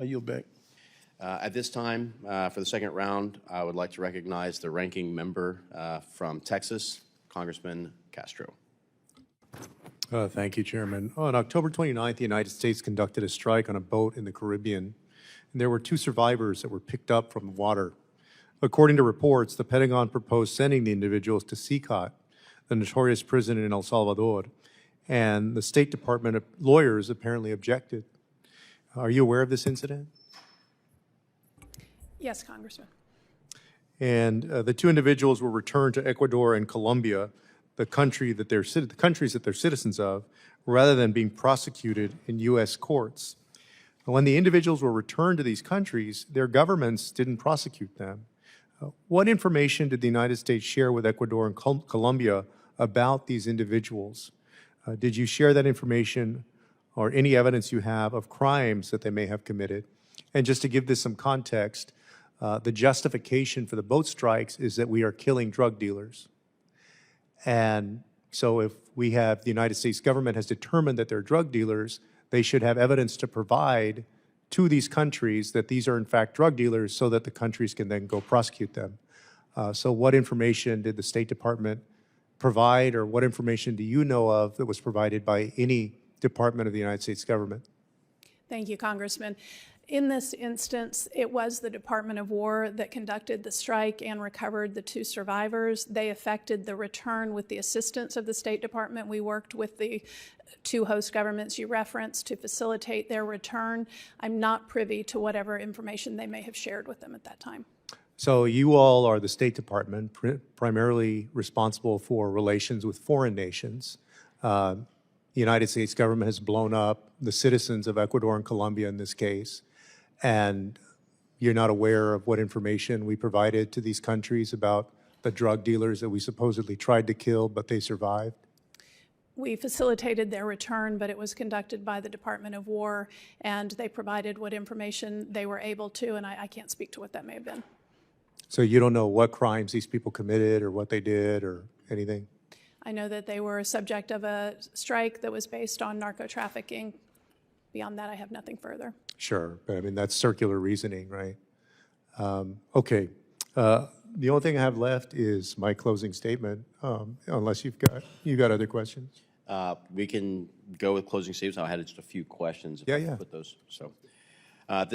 I yield back. At this time, for the second round, I would like to recognize the ranking member from Texas, Congressman Castro. Thank you, Chairman. On October 29th, the United States conducted a strike on a boat in the Caribbean, and there were 2 survivors that were picked up from the water. According to reports, the Pentagon proposed sending the individuals to CICOT, the notorious prison in El Salvador, and the State Department lawyers apparently objected. Are you aware of this incident? Yes, Congressman. And the 2 individuals were returned to Ecuador and Colombia, the countries that they're citizens of, rather than being prosecuted in U.S. courts. When the individuals were returned to these countries, their governments didn't prosecute them. What information did the United States share with Ecuador and Colombia about these individuals? Did you share that information or any evidence you have of crimes that they may have committed? And just to give this some context, the justification for the boat strikes is that we are killing drug dealers. And so if we have, the United States government has determined that they're drug dealers, they should have evidence to provide to these countries that these are in fact drug dealers so that the countries can then go prosecute them. So what information did the State Department provide, or what information do you know of that was provided by any department of the United States government? Thank you, Congressman. In this instance, it was the Department of War that conducted the strike and recovered the 2 survivors. They effected the return with the assistance of the State Department. We worked with the 2 host governments you referenced to facilitate their return. I'm not privy to whatever information they may have shared with them at that time. So you all are the State Department, primarily responsible for relations with foreign nations. The United States government has blown up the citizens of Ecuador and Colombia in this case, and you're not aware of what information we provided to these countries about the drug dealers that we supposedly tried to kill, but they survived? We facilitated their return, but it was conducted by the Department of War, and they provided what information they were able to, and I can't speak to what that may have been. So you don't know what crimes these people committed or what they did or anything? I know that they were a subject of a strike that was based on narco trafficking. Beyond that, I have nothing further. Sure, but I mean, that's circular reasoning, right? Okay. The only thing I have left is my closing statement, unless you got other questions. We can go with closing statements. I had just a few questions. Yeah, If I could yeah. put those. So, this